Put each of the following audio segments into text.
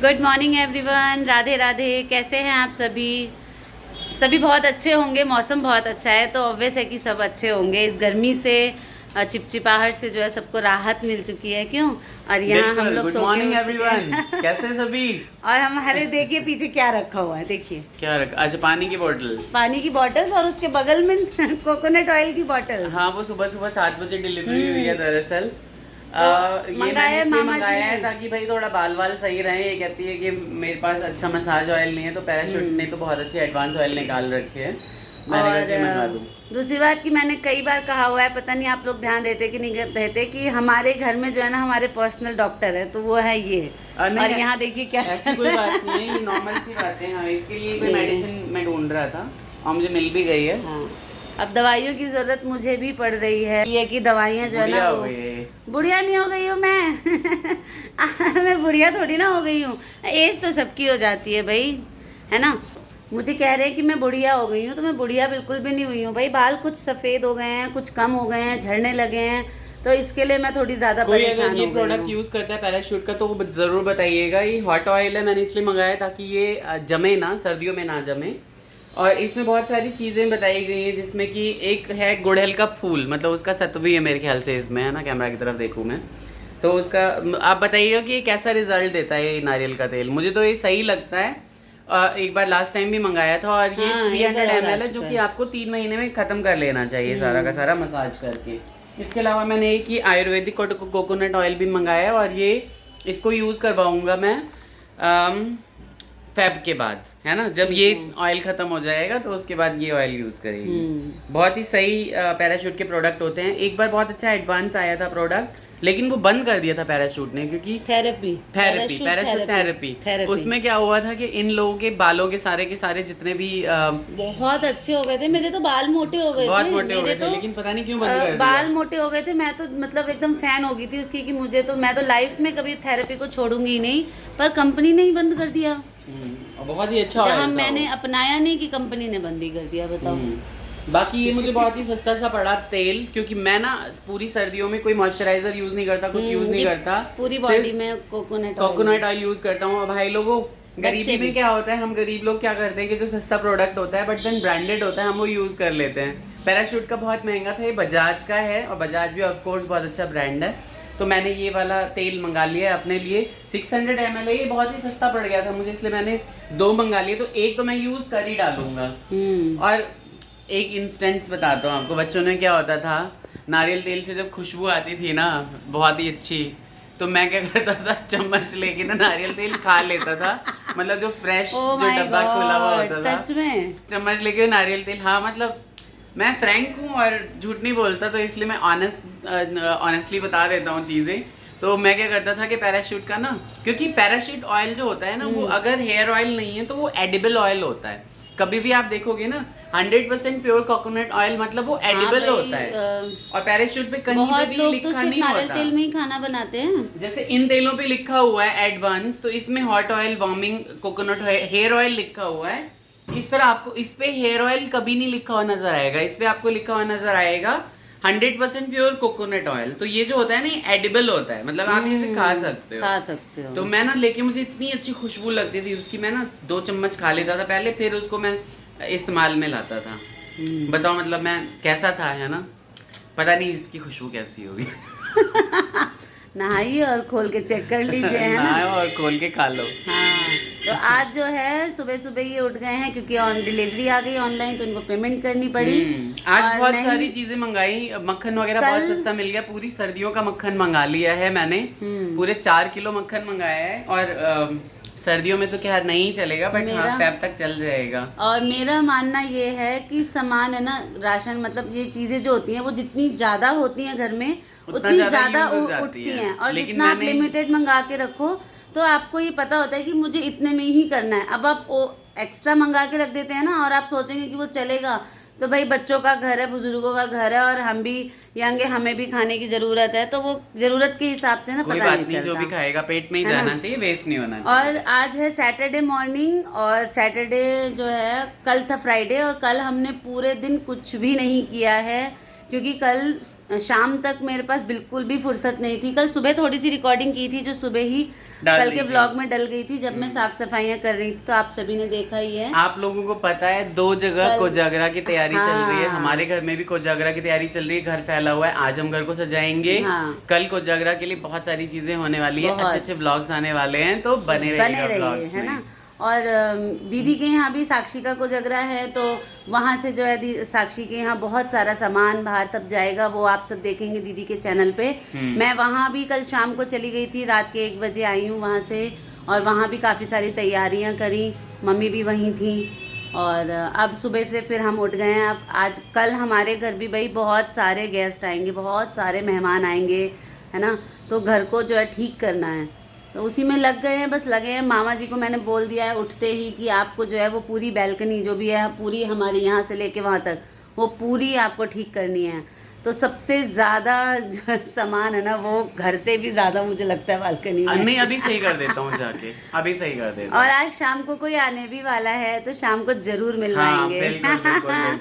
Good morning everyone, Radhe Radhe. कैसे हैं आप सभी? सभी बहुत अच्छे होंगे। मौसम बहुत अच्छा है तो ऑब्वियस है कि सब अच्छे होंगे। इस गर्मी से चिपचिपाहट से जो है सबको राहत मिल चुकी है, क्यों? और यहाँ हम लोग गुड मॉर्निंग एवरीवन, कैसे सभी? और हमारे देखिए पीछे क्या रखा हुआ है, देखिए क्या रखा? अच्छा, पानी की बोतल। पानी की बॉटल्स और उसके बगल में कोकोनट ऑयल की बॉटल। हाँ, वो सुबह सुबह 7 बजे डिलीवरी हुई है दरअसल। ये मैंने इसलिए मंगाया है ताकि भाई थोड़ा बाल वाल सही रहे। ये कहती है कि मेरे पास अच्छा मसाज ऑयल नहीं है, तो पैराशूट ने तो बहुत अच्छे एडवांस ऑयल निकाल रखे हैं। मैंने कहा कि मंगा दूं। दूसरी बात कि मैंने कई बार कहा हुआ है, पता नहीं आप लोग ध्यान देते कि नहीं देते, कि हमारे घर में जो है ना हमारे पर्सनल डॉक्टर है, तो वो है ये। और यहाँ देखिए क्या ऐसी कोई बात नहीं है, ये नॉर्मल सी बात है। हाँ, इसके लिए कोई मेडिसिन मैं ढूंढ रहा था और मुझे मिल भी गई है। हाँ, अब दवाइयों की जरूरत मुझे भी पड़ रही है। ये कि दवाइयाँ जो है ना, बुढ़िया नहीं हो गई हूँ मैं मैं बुढ़िया थोड़ी ना हो गई हूँ। एज तो सबकी हो जाती है भाई, है ना। मुझे कह रहे हैं कि मैं बुढ़िया हो गई हूँ, तो मैं बुढ़िया बिल्कुल भी नहीं हुई हूँ भाई। बाल कुछ सफ़ेद हो गए हैं, कुछ कम हो गए हैं, झड़ने लगे हैं, तो इसके लिए मैं थोड़ी ज़्यादा परेशान हो गई हूँ। ये प्रोडक्ट यूज़ करता है पैराशूट का तो वो ज़रूर बताइएगा। ये हॉट ऑयल है, मैंने इसलिए मंगाया ताकि ये जमे ना, सर्दियों में ना जमे। और इसमें बहुत सारी चीज़ें बताई गई हैं, जिसमें कि एक है गुड़हल का फूल, मतलब उसका सत्व है मेरे ख्याल से इसमें, है ना। कैमरा की तरफ देखूँ मैं तो उसका आप बताइएगा कि ये कैसा रिजल्ट देता है ये नारियल का तेल। मुझे तो ये सही लगता है। एक बार लास्ट टाइम भी मंगाया था और ये 300 ml है, जो कि आपको 3 महीने में ख़त्म कर लेना चाहिए सारा का सारा मसाज करके। इसके अलावा मैंने एक ये आयुर्वेदिक कोकोनट ऑयल भी मंगाया है और ये इसको यूज़ करवाऊँगा मैं फेब के बाद, है ना। जब ये ऑयल खत्म हो जाएगा तो उसके बाद ये ऑयल यूज़ करेंगे। बहुत ही सही पैराशूट के प्रोडक्ट होते हैं। एक बार बहुत अच्छा एडवांस आया था प्रोडक्ट, लेकिन वो बंद कर दिया था पैराशूट ने, क्योंकि पैराशूट थेरेपी उसमें क्या हुआ था कि इन लोगों के बालों के सारे जितने भी बहुत अच्छे हो गए थे। मेरे तो बाल मोटे हो गए थे, बहुत मोटे हो गए थे, लेकिन पता नहीं क्यों बंद कर दिया। बाल मोटे हो गए थे। मैं तो मतलब एकदम फैन हो गई थी उसकी, कि मुझे तो, मैं तो लाइफ में कभी थेरेपी को छोड़ूंगी ही नहीं, पर कंपनी ने ही बंद कर दिया। बहुत ही अच्छा जहाँ मैंने अपनाया नहीं कि कंपनी ने बंद ही कर दिया, बताओ। बाकी ये मुझे बहुत ही सस्ता सा पड़ा तेल, क्योंकि मैं ना पूरी सर्दियों में कोई मॉइस्चराइजर यूज नहीं करता, कुछ यूज नहीं करता, पूरी बॉडी में कोकोनट ऑयल यूज करता हूँ। भाई लोगों, गरीबी में क्या होता है, हम गरीब लोग क्या करते हैं कि जो सस्ता प्रोडक्ट होता है बट देन ब्रांडेड होता है, हम वो यूज कर लेते हैं। पैराशूट का बहुत महंगा था, ये बजाज का है और बजाज भी ऑफकोर्स बहुत अच्छा ब्रांड है, तो मैंने ये वाला तेल मंगा लिया है अपने लिए। 600 ml है, ये बहुत ही सस्ता पड़ गया था मुझे, इसलिए मैंने 2 मंगा लिए। तो एक तो मैं यूज कर ही डालूंगा। और एक इंस्टेंस बताता हूँ आपको। बच्चों में क्या होता था, नारियल तेल से जब खुशबू आती थी ना बहुत ही अच्छी, तो मैं क्या करता था, चम्मच लेके ना नारियल तेल खा लेता था। मतलब जो फ्रेश जो डब्बा खुला हुआ होता था, सच में चम्मच लेके नारियल तेल। हाँ, मतलब मैं फ्रैंक हूँ और झूठ नहीं बोलता, तो इसलिए मैं ऑनेस्टली बता देता हूँ चीज़ें। तो मैं क्या करता था कि पैराशूट का ना, क्योंकि पैराशूट ऑयल जो होता है ना, वो अगर हेयर ऑयल नहीं है तो वो एडिबल ऑयल होता है। कभी भी आप देखोगे ना 100% प्योर कोकोनट ऑयल, मतलब वो एडिबल होता है। और पैराशूट पे कहीं पे भी लिखा नहीं होता। नारियल तेल में ही खाना बनाते हैं। जैसे इन तेलों पे लिखा हुआ है एडवांस, तो इसमें hot oil, warming, coconut hair oil लिखा हुआ है। इस तरह आपको इस पे हेयर ऑयल कभी नहीं लिखा हुआ नजर आएगा, इस पे आपको लिखा हुआ नजर आएगा 100% प्योर कोकोनट ऑयल। तो ये जो होता है ना, एडिबल होता है, मतलब आप इसे खा सकते हो। तो मैं ना लेके, मुझे इतनी अच्छी खुशबू लगती थी उसकी, मैं ना 2 चम्मच खा लेता था पहले, फिर उसको मैं इस्तेमाल में लाता था। बताओ मतलब मैं कैसा था, है ना। पता नहीं इसकी खुशबू कैसी होगी। नहाइए और खोल के चेक कर लीजिए, है ना। और खोल के खा लो। हाँ, तो आज जो है सुबह सुबह ये उठ गए हैं, क्योंकि ऑन डिलीवरी आ गई ऑनलाइन, तो इनको पेमेंट करनी पड़ी। आज बहुत सारी चीजें मंगाई, मक्खन वगैरह बहुत सस्ता मिल गया। पूरी सर्दियों का मक्खन मंगा लिया है मैंने, पूरे 4 किलो मक्खन मंगाया है। और सर्दियों में तो क्या नहीं चलेगा, बट हाँ, फेब तक चल जाएगा। और मेरा मानना ये है कि सामान है ना, राशन, मतलब ये चीजें जो होती हैं वो जितनी ज्यादा होती हैं घर में उतनी ज्यादा उठती हैं। और जितना आप लिमिटेड मंगा के रखो तो आपको ये पता होता है कि मुझे इतने में ही करना है। अब आप एक्स्ट्रा मंगा के रख देते हैं ना, और आप सोचेंगे कि वो चलेगा, तो भाई बच्चों का घर है, बुजुर्गों का घर है, और हम भी यंग है, हमें भी खाने की जरूरत है, तो वो जरूरत के हिसाब से ना पता नहीं चलता। जो भी खाएगा पेट में ही जाना चाहिए, वेस्ट नहीं होना चाहिए। और आज है सैटरडे मॉर्निंग, और सैटरडे जो है, कल था फ्राइडे, और कल हमने पूरे दिन कुछ भी नहीं किया है, क्योंकि कल शाम तक मेरे पास बिल्कुल भी फुर्सत नहीं थी। कल सुबह थोड़ी सी रिकॉर्डिंग की थी जो सुबह ही कल के व्लॉग में डल गई थी जब मैं साफ सफाइयां कर रही थी, तो आप सभी ने देखा ही है। आप लोगों को पता है 2 जगह कोजागरा की तैयारी चल रही है। हमारे घर में भी कोजागरा की तैयारी चल रही है, घर फैला हुआ है। आज हम घर को सजाएंगे। कल कोजागरा के लिए बहुत सारी चीजें होने वाली है, अच्छे अच्छे व्लॉग्स आने वाले हैं, तो बने रहिए है ना। और दीदी के यहाँ भी साक्षी का कोजगरा है, तो वहाँ से जो है साक्षी के यहाँ बहुत सारा सामान बाहर सब जाएगा, वो आप सब देखेंगे दीदी के चैनल पे। मैं वहाँ भी कल शाम को चली गई थी, रात के 1 बजे आई हूँ वहाँ से, और वहाँ भी काफ़ी सारी तैयारियाँ करी, मम्मी भी वहीं थी। और अब सुबह से फिर हम उठ गए हैं। अब आज कल हमारे घर भी भाई बहुत सारे गेस्ट आएंगे, बहुत सारे मेहमान आएंगे, है ना, तो घर को जो है ठीक करना है, तो उसी में लग गए हैं, बस लगे हैं। मामा जी को मैंने बोल दिया है उठते ही कि आपको जो है वो पूरी बैल्कनी जो भी है पूरी हमारे यहाँ से लेके वहाँ तक वो पूरी आपको ठीक करनी है। तो सबसे ज़्यादा जो सामान है ना वो घर से भी ज़्यादा मुझे लगता है बालकनी में। नहीं, अभी सही कर देता हूँ जाके, अभी सही कर देता हूँ। और आज शाम को कोई आने भी वाला है, तो शाम को जरूर मिलवाएंगे। हाँ,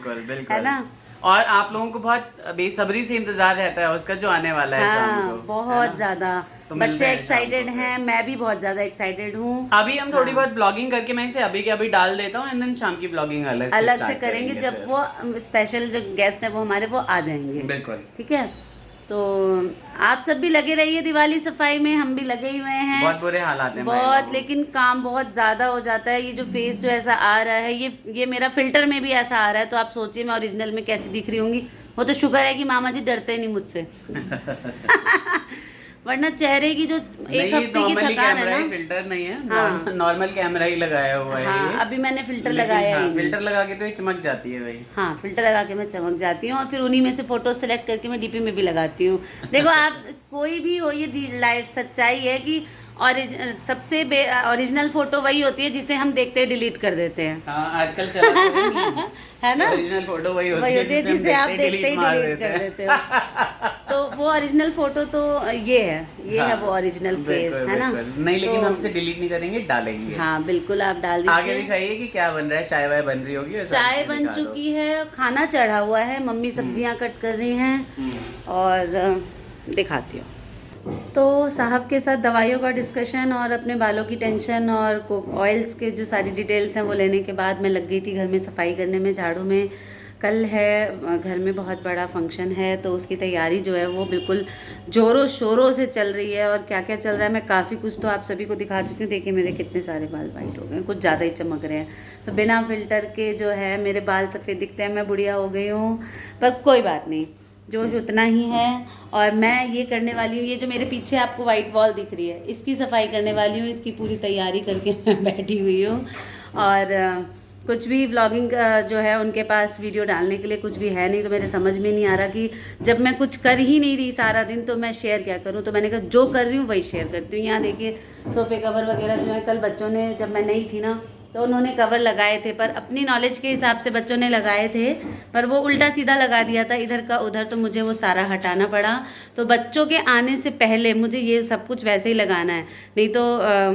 बिल्कुल। है ना। और आप लोगों को बहुत बेसब्री से इंतजार रहता है उसका जो आने वाला है शाम को, बहुत ज्यादा। तो बच्चे एक्साइटेड हैं, मैं भी बहुत ज्यादा एक्साइटेड हूँ। अभी हम थोड़ी बहुत ब्लॉगिंग करके मैं इसे अभी के अभी डाल देता हूँ, एंड देन शाम की ब्लॉगिंग अलग से करेंगे जब वो स्पेशल जो गेस्ट है वो हमारे वो आ जाएंगे। बिल्कुल ठीक है। तो आप सब भी लगे रहिए दिवाली सफाई में, हम भी लगे हुए हैं। बहुत बुरे हालात हैं बहुत, लेकिन काम बहुत ज़्यादा हो जाता है। ये जो फेस जो ऐसा आ रहा है, ये मेरा फिल्टर में भी ऐसा आ रहा है, तो आप सोचिए मैं ओरिजिनल में कैसी दिख रही होंगी। वो तो शुक्र है कि मामा जी डरते नहीं मुझसे वरना चेहरे की जो एक हफ्ते की थकान है ना, फिल्टर नहीं है, नॉर्मल कैमरा ही लगाया हुआ है। हाँ, अभी मैंने फिल्टर लगाया है। फिल्टर लगा के तो ये चमक जाती है भाई। हाँ, फिल्टर लगा के मैं चमक जाती हूँ, और फिर उन्हीं में से फोटो सेलेक्ट करके मैं डीपी में भी लगाती हूँ। देखो आप कोई भी हो, ये लाइव सच्चाई है कि और सबसे ओरिजिनल फोटो वही होती है जिसे हम देखते ही डिलीट कर देते हैं। हाँ, आजकल चला है ना, ओरिजिनल फोटो वही होती है जिसे आप देखते ही डिलीट कर देते हो। तो वो ओरिजिनल फोटो तो ये है वो ओरिजिनल फेस, है ना। नहीं, लेकिन हमसे डिलीट नहीं करेंगे, डालेंगे। हाँ बिल्कुल, आप डाल दीजिए। आगे दिखाइए कि क्या बन रहा है। चाय वाय बन रही होगी? चाय बन चुकी है, खाना चढ़ा हुआ है, मम्मी सब्जियां कट कर रही हैं, और दिखाती हूँ। तो साहब के साथ दवाइयों का डिस्कशन और अपने बालों की टेंशन और ऑयल्स के जो सारी डिटेल्स हैं वो लेने के बाद मैं लग गई थी घर में सफाई करने में, झाड़ू में। कल है घर में बहुत बड़ा फंक्शन है, तो उसकी तैयारी जो है वो बिल्कुल ज़ोरों शोरों से चल रही है। और क्या क्या चल रहा है मैं काफ़ी कुछ तो आप सभी को दिखा चुकी हूँ। देखिए मेरे कितने सारे बाल वाइट हो गए, कुछ ज़्यादा ही चमक रहे हैं। तो बिना फिल्टर के जो है मेरे बाल सफ़ेद दिखते हैं, मैं बुढ़िया हो गई हूँ, पर कोई बात नहीं, जोश उतना ही है। और मैं ये करने वाली हूँ, ये जो मेरे पीछे आपको वाइट वॉल दिख रही है, इसकी सफाई करने वाली हूँ, इसकी पूरी तैयारी करके मैं बैठी हुई हूँ। और कुछ भी व्लॉगिंग जो है उनके पास वीडियो डालने के लिए कुछ भी है नहीं, तो मेरे समझ में नहीं आ रहा कि जब मैं कुछ कर ही नहीं रही सारा दिन तो मैं शेयर क्या करूँ। तो मैंने कहा जो कर रही हूँ वही शेयर करती हूँ। यहाँ देखिए सोफ़े कवर वगैरह जो है कल बच्चों ने, जब मैं नहीं थी ना तो उन्होंने कवर लगाए थे, पर अपनी नॉलेज के हिसाब से बच्चों ने लगाए थे, पर वो उल्टा सीधा लगा दिया था इधर का उधर, तो मुझे वो सारा हटाना पड़ा। तो बच्चों के आने से पहले मुझे ये सब कुछ वैसे ही लगाना है, नहीं तो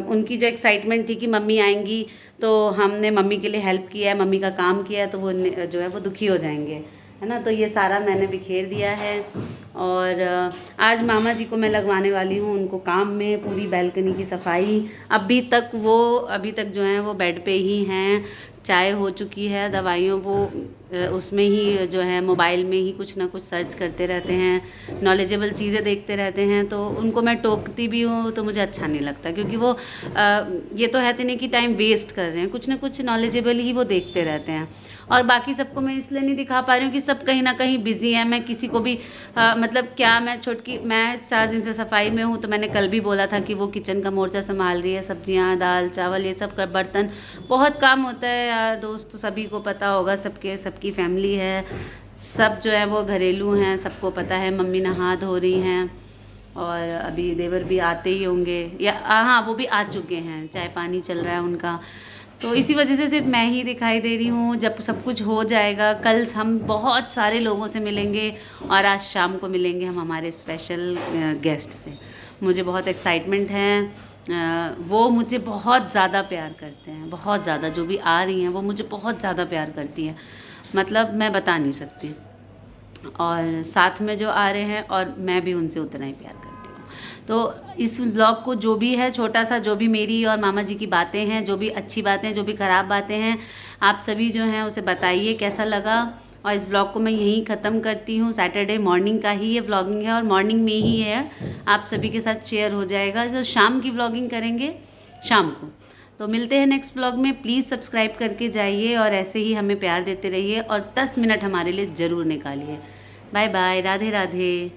उनकी जो एक्साइटमेंट थी कि मम्मी आएंगी, तो हमने मम्मी के लिए हेल्प किया है, मम्मी का काम किया है, तो वो जो है वो दुखी हो जाएंगे, है ना। तो ये सारा मैंने बिखेर दिया है। और आज मामा जी को मैं लगवाने वाली हूँ उनको काम में, पूरी बैल्कनी की सफाई। अभी तक जो हैं वो बेड पे ही हैं, चाय हो चुकी है, दवाइयों वो उसमें ही जो है मोबाइल में ही कुछ ना कुछ सर्च करते रहते हैं, नॉलेजेबल चीज़ें देखते रहते हैं। तो उनको मैं टोकती भी हूँ तो मुझे अच्छा नहीं लगता, क्योंकि वो ये तो है नहीं कि टाइम वेस्ट कर रहे हैं, कुछ ना कुछ नॉलेजेबल ही वो देखते रहते हैं। और बाकी सबको मैं इसलिए नहीं दिखा पा रही हूँ कि सब कहीं ना कहीं बिजी हैं। मैं किसी को भी मतलब क्या, मैं 4 दिन से सफाई में हूँ, तो मैंने कल भी बोला था कि वो किचन का मोर्चा संभाल रही है, सब्जियाँ दाल चावल ये सब कर, बर्तन, बहुत काम होता है यार दोस्त, तो सभी को पता होगा, सबकी फैमिली है, सब जो है वो घरेलू हैं, सबको पता है। मम्मी नहा धो रही हैं, और अभी देवर भी आते ही होंगे, या हाँ वो भी आ चुके हैं, चाय पानी चल रहा है उनका। तो इसी वजह से सिर्फ मैं ही दिखाई दे रही हूँ। जब सब कुछ हो जाएगा, कल हम बहुत सारे लोगों से मिलेंगे, और आज शाम को मिलेंगे हम हमारे स्पेशल गेस्ट से। मुझे बहुत एक्साइटमेंट है, वो मुझे बहुत ज़्यादा प्यार करते हैं, बहुत ज़्यादा, जो भी आ रही हैं वो मुझे बहुत ज़्यादा प्यार करती हैं, मतलब मैं बता नहीं सकती। और साथ में जो आ रहे हैं, और मैं भी उनसे उतना ही प्यार करती हूँ। तो इस ब्लॉग को जो भी है छोटा सा, जो भी मेरी और मामा जी की बातें हैं, जो भी अच्छी बातें, जो भी ख़राब बातें हैं, आप सभी जो हैं उसे बताइए कैसा लगा। और इस ब्लॉग को मैं यहीं ख़त्म करती हूँ। सैटरडे मॉर्निंग का ही ये व्लॉगिंग है और मॉर्निंग में ही है, आप सभी के साथ शेयर हो जाएगा। तो शाम की व्लॉगिंग करेंगे शाम को। तो मिलते हैं नेक्स्ट व्लॉग में। प्लीज़ सब्सक्राइब करके जाइए और ऐसे ही हमें प्यार देते रहिए और 10 मिनट हमारे लिए ज़रूर निकालिए। Bye bye, Radhe Radhe.